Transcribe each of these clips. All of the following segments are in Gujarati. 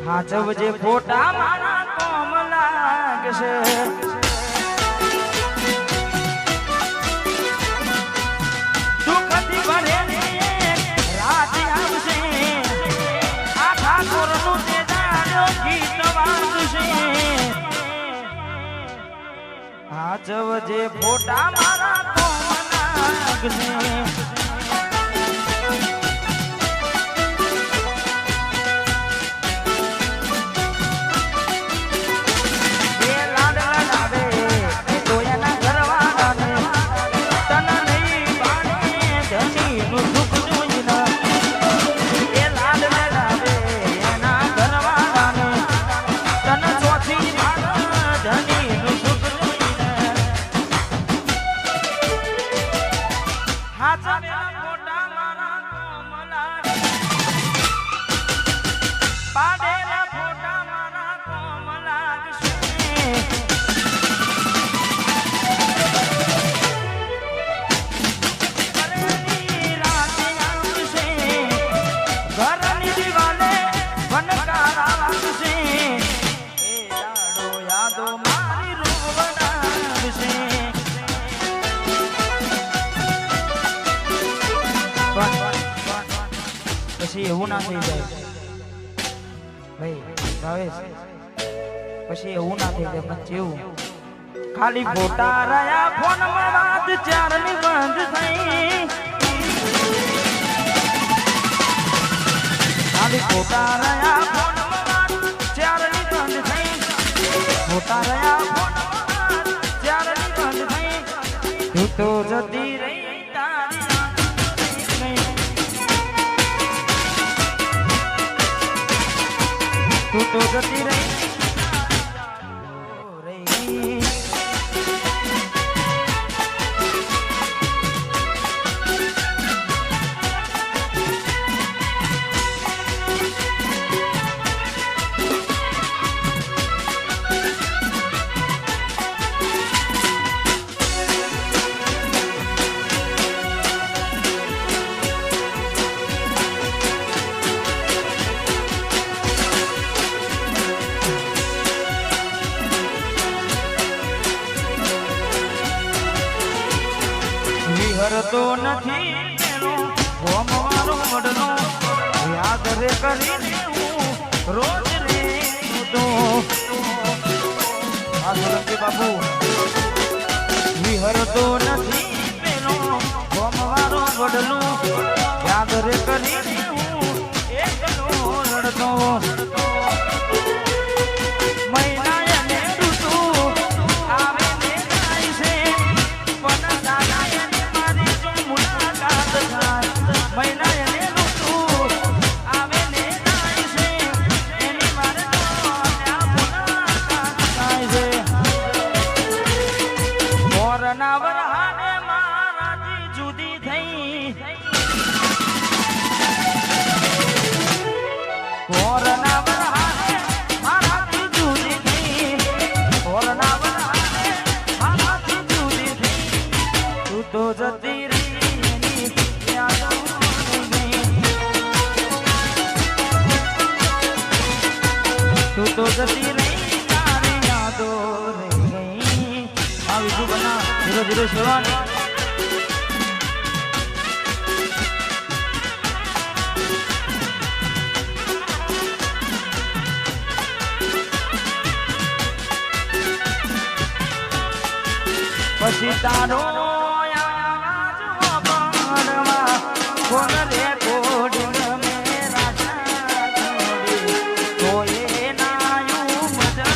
હાચવજે ફોટા મારા કોમ લાગશે દુઃખથી ભરેલી રાત આવશે આ ઠાકોરનું તે જાણ્યો ગીત વાગશે હાચવજે ફોટા મારા કોમ લાગશે પછી એવું ના થઈ જાય ભાઈ ભાવેશ પછી એવું ના થઈ જાય પણ જેવું ખાલી ફોટા રહ્યા ફોનમાં વાત ચારની બંધ થઈ ખાલી ફોટા રહ્યા ફોનમાં વાત ચારની બંધ થઈ ફોટા રહ્યા ફોનમાં વાત ચારની બંધ થઈ તું તો જતી રહી તું તો જતી રહી વિહરતો નથી એનો ગોમ મારો વડનો યાદ રે કરીને હું રોજ રે તો આ સોલંકી બાપુ વિહરતો નથી એનો ગોમ મારો વડનો યાદ રે કરીને હું એકલો રડતો तो जती रही तारी यादो रह गई आ विजू बना 007 પછી તારો આવાજ વગરમાં કોણ રે કોડ મેરા છોડી કોઈ નાયું મજરે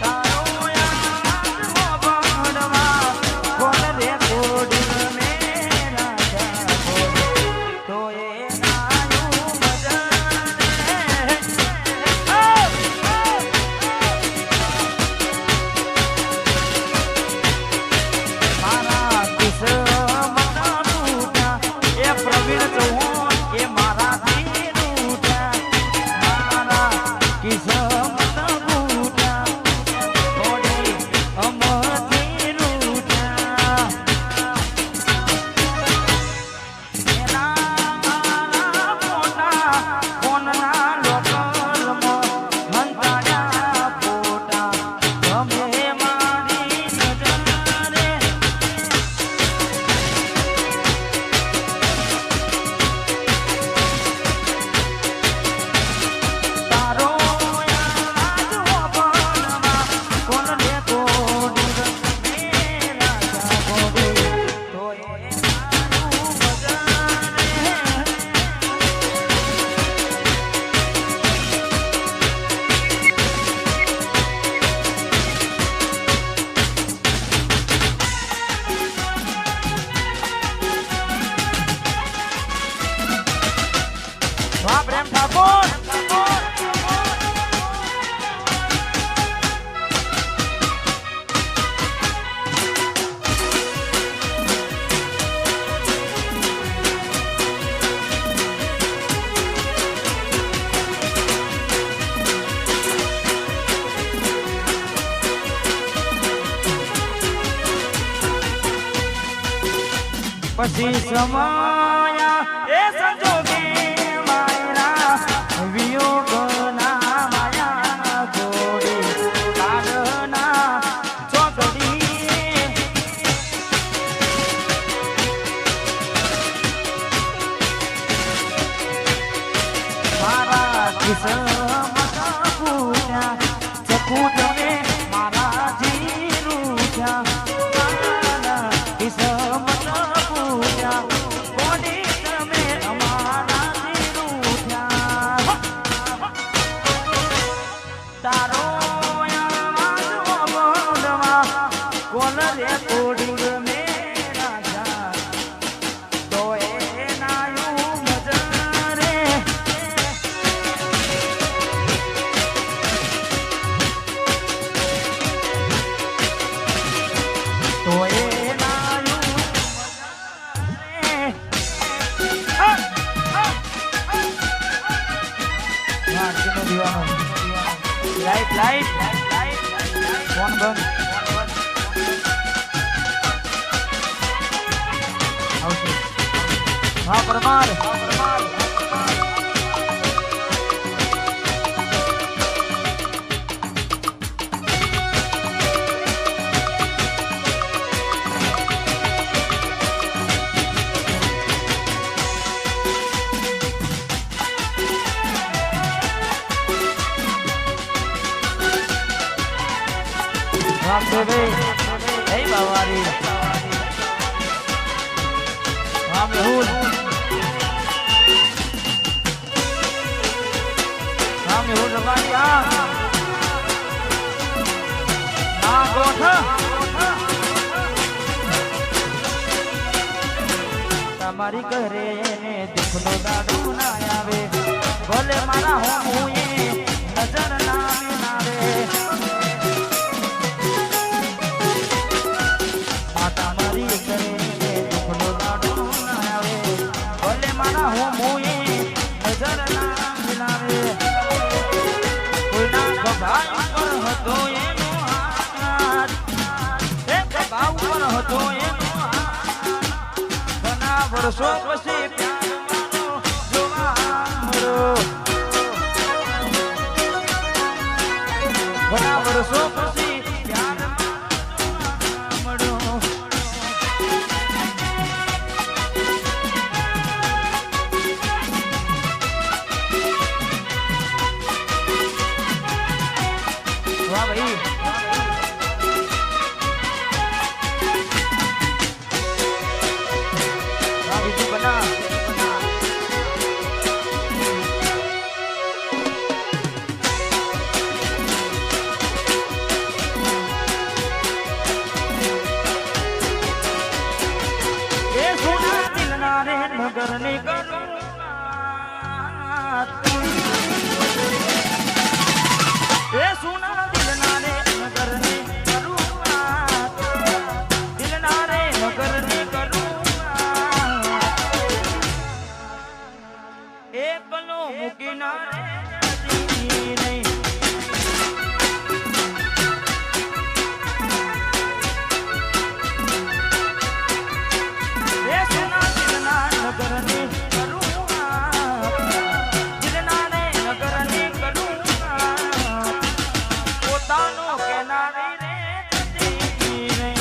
તારો આવાજ વગરમાં કોણ રે કોડ મેરા છોડી કોઈ નાયું મજરે પછી સમાયા એ સંજોગે માયરા વિયોગના માયા જોડી કાળના ચોકડી મારા કિસ્મત પૂજા ચકુ તમે મારા જીરું મારા કિસ્મત પૂજા કોડી તમે અમારા જીરું તારો કોલ રે કોડી મેરા જા તો એ નાયું મજરે તો એ નાયું મજરે લાઈટ ફોન બંધ હા Parmar Hey Bawari Ram Yahud Rabani Na Gotha Tamari ઘરે ને દુખનો દાડો ના આવે ભલે મારા હું એ નજર ના આવે તમારી કરે દુખનો દાડો ના આવે ભલે મારા હું મોએ નજર ના મિલાવે કોઈના સ્વભાવ પર હતો એનો હાથ એક ભાવ પર હતો એનો હાથ ઘણા વર્ષો પછી પ્યાર મારો જોવા મળ્યો ઘણા વર્ષો પછી પ્યાર મળ્યો વાહ ભાઈ વાહ બીજું બના એ સોના દિલના રે નગર ની કરું એ સોના દિલના રે નગર ની કરું દિલના રે નગર ની કરું એકલો મૂકી ના રે નહીં એ સોના દિલના નગર ની કરું દિલના રે નગર ની કરું પોતાનો કેનારી રે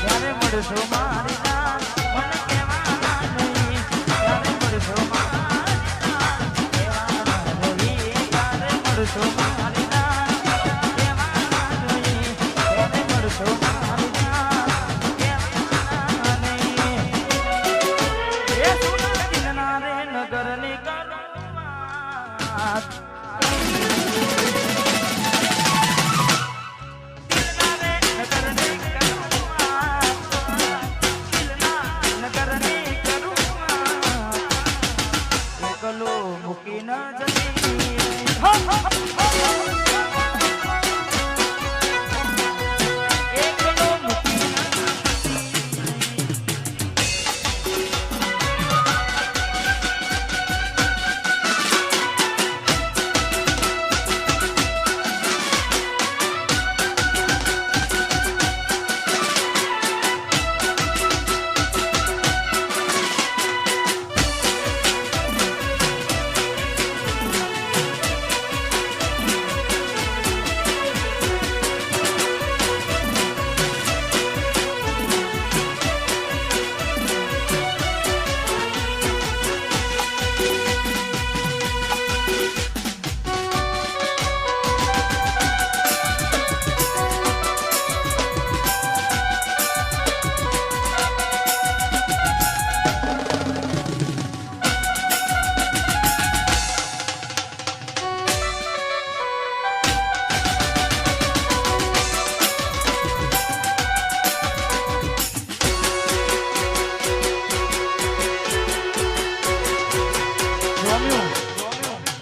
ત્યારે મળશો મારી જાન મને કહેવાના નહીં ત્યારે મળશો મારી જાન કહેવાના નહીં ત્યારે મળશો મારી જાન કહેવાના નહીં ત્યારે મળશો મારી જાન કહેવાના નહીં એ સોના દિલના રે નગર ની કરું દિલના રે નગર ની કરું દિલના નગર ની કરું એકલો મૂકી ન જતી એકલો મૂકી ન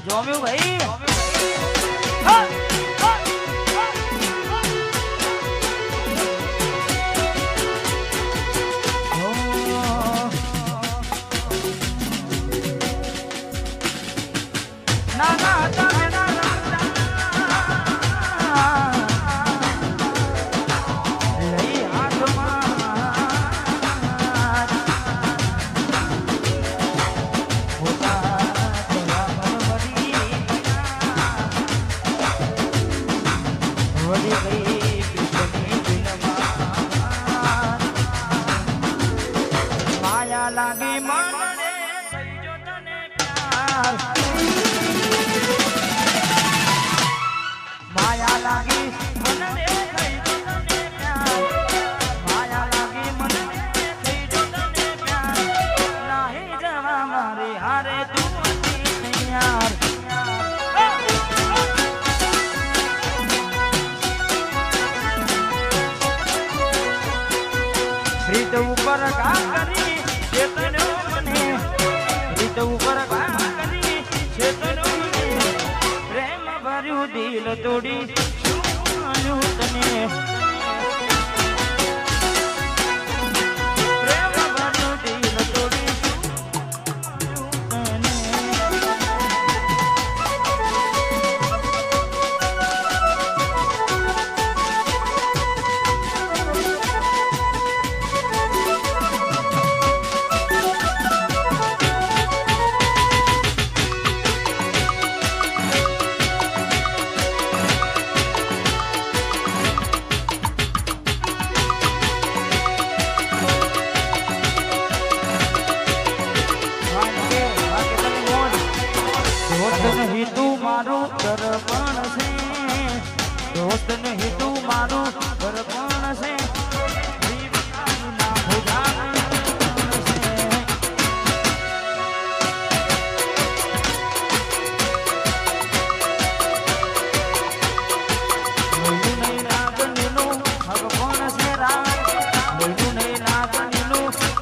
જોમ્યું ભાઈ ના ના લાગી મને જો તને પ્યાર માયા લાગી મને જો તને પ્યાર માયા લાગી મને જો તને પ્યાર નહીં જવા મારે હારે તું હતી યાર રીત ઉપર કામ કરી ચેતનો મને રીત ઉપર કામ કરી ચેતનો મને પ્રેમ ભર્યું દિલ તોડી શું માન્યું તને પ્રેમ ભર્યું દિલ તોડી શું તને નહીં તું મારું દર્પણ છે દોસ્ત નહીં તું મારું દર્પણ છે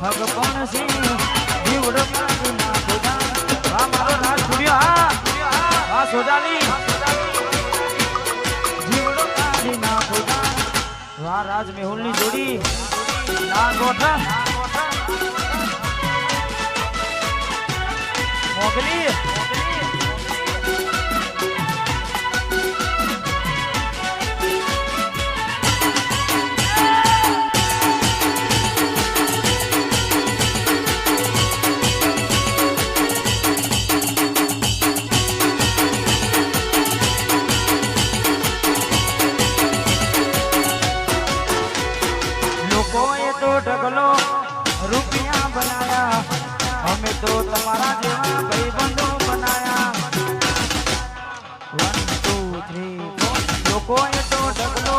ભગવાન છે જીવડો મારો નાથ છોડ્યો હા સોજાલી જીવડો કાઢી નાખો વાહ રાજ મેહુલ ની જોડી ના ગોઠા મોગલી ઢગલો રૂપિયા બનાયા અમે તો તમારા જેવા ભાઈબંધો બનાયા 1 2 3 4 લોકોએ તો ઢગલો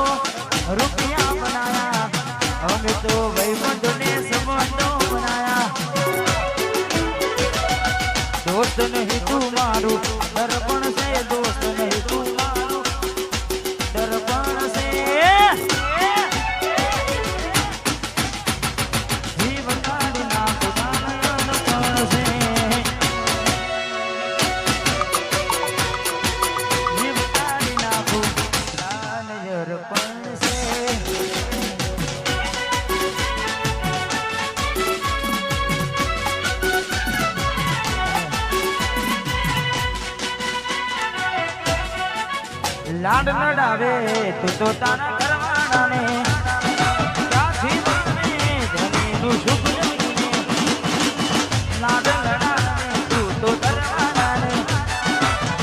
રૂપિયા બનાયા અમે તો ભાઈબંધોને સંબંધો બનાયા દોસ્ત નહીં તું મારું દર્પણ છે દોસ્ત નહીં તું મારું દર્પણ છે લાડ લડાવે તું તો તારા કરવાના ને ક્યાંથી મને જમીનું સુખ જોઈને લાડ લડાવે તું તો કરવાના ને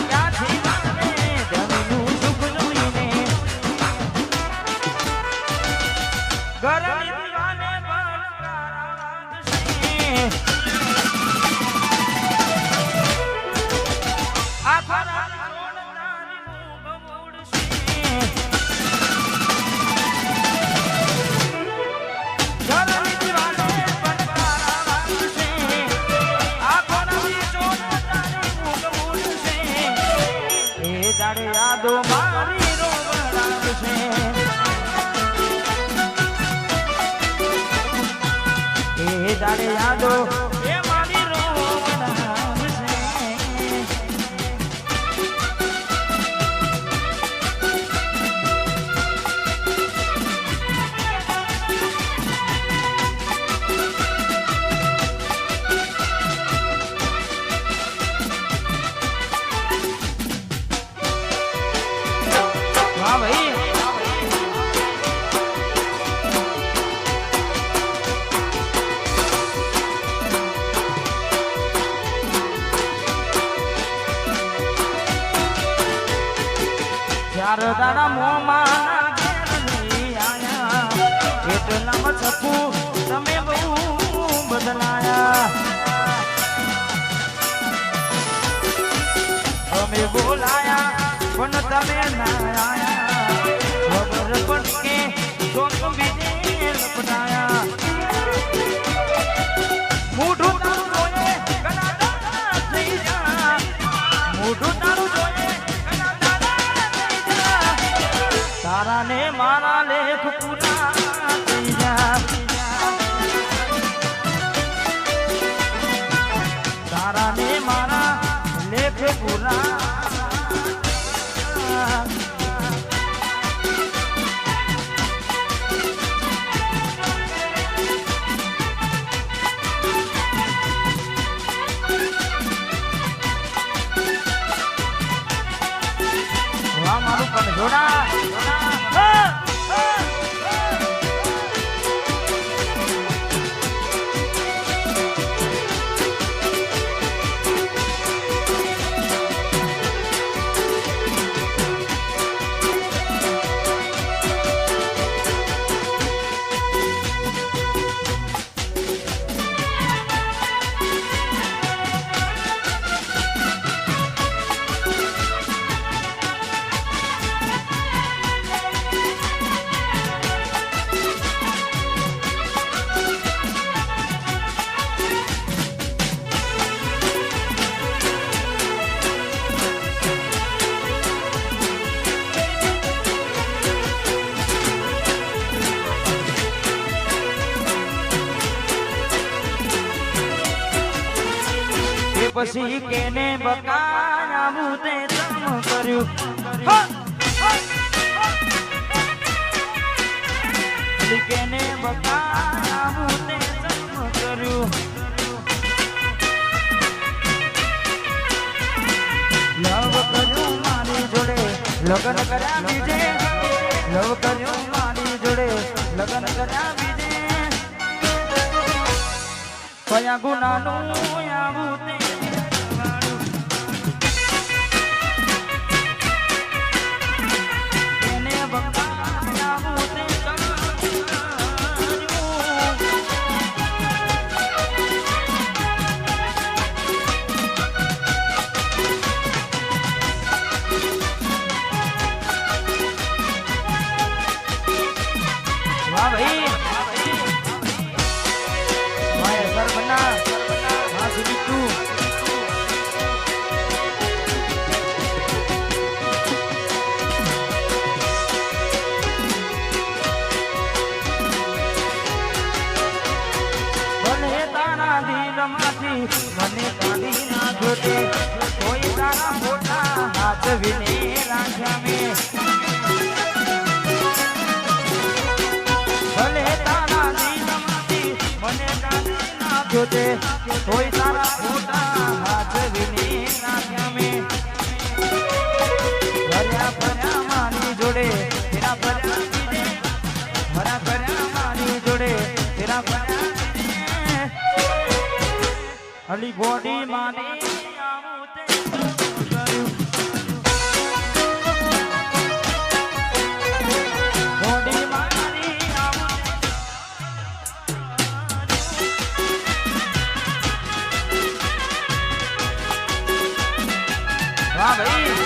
ક્યાંથી મને જમીનું સુખ જોઈને ઘરની દીવાને યાદો મારી રોવડાવશે એ દાડે યાદો એ મારી રોવડાવશે ચાર દાડા મોમાં એટલામાં છપુ તમે બહુ બદલાયા તમે બોલાયા પણ તમે ના આયા ખબર પણ કે શોક બીજે લપટાયા મોઢું તારું જોઈએ ઘણા દાડા થઈ જા મોઢું તારું જોઈએ ઘણા દાડા થઈ જા તારા ને મારા લેખ પૂરા થઈ જા તારા ને મારા લેખ પૂરા મારું પણ જોડા પછી કેને બકાયા તે તમ કર્યું કેને બકાયા તે તમ કર્યું લવ કર્યું મારી જોડે લગ્ન કર્યા બીજે લવ કર્યું મારી જોડે લગ્ન કર્યા બીજે કયા ગુનાનું આવું તે મને કાઢી નાખો તે કોઈ તારા મોટા હાથ વિને રાખ્યા મેં ભલે તારા દિલમાંથી મને કાઢી નાખો તે કોઈ તારા મોટા હાથ વિને રાખ્યા મેં ભર્યા ભર્યા મારી જોડે તેરા ભર્યા બીજે ભર્યા ભર્યા મારી જોડે તેરા ભર્યા અલી બોડી માની આવું તે કર્યું બોડી માની આવું વાહ ભાઈ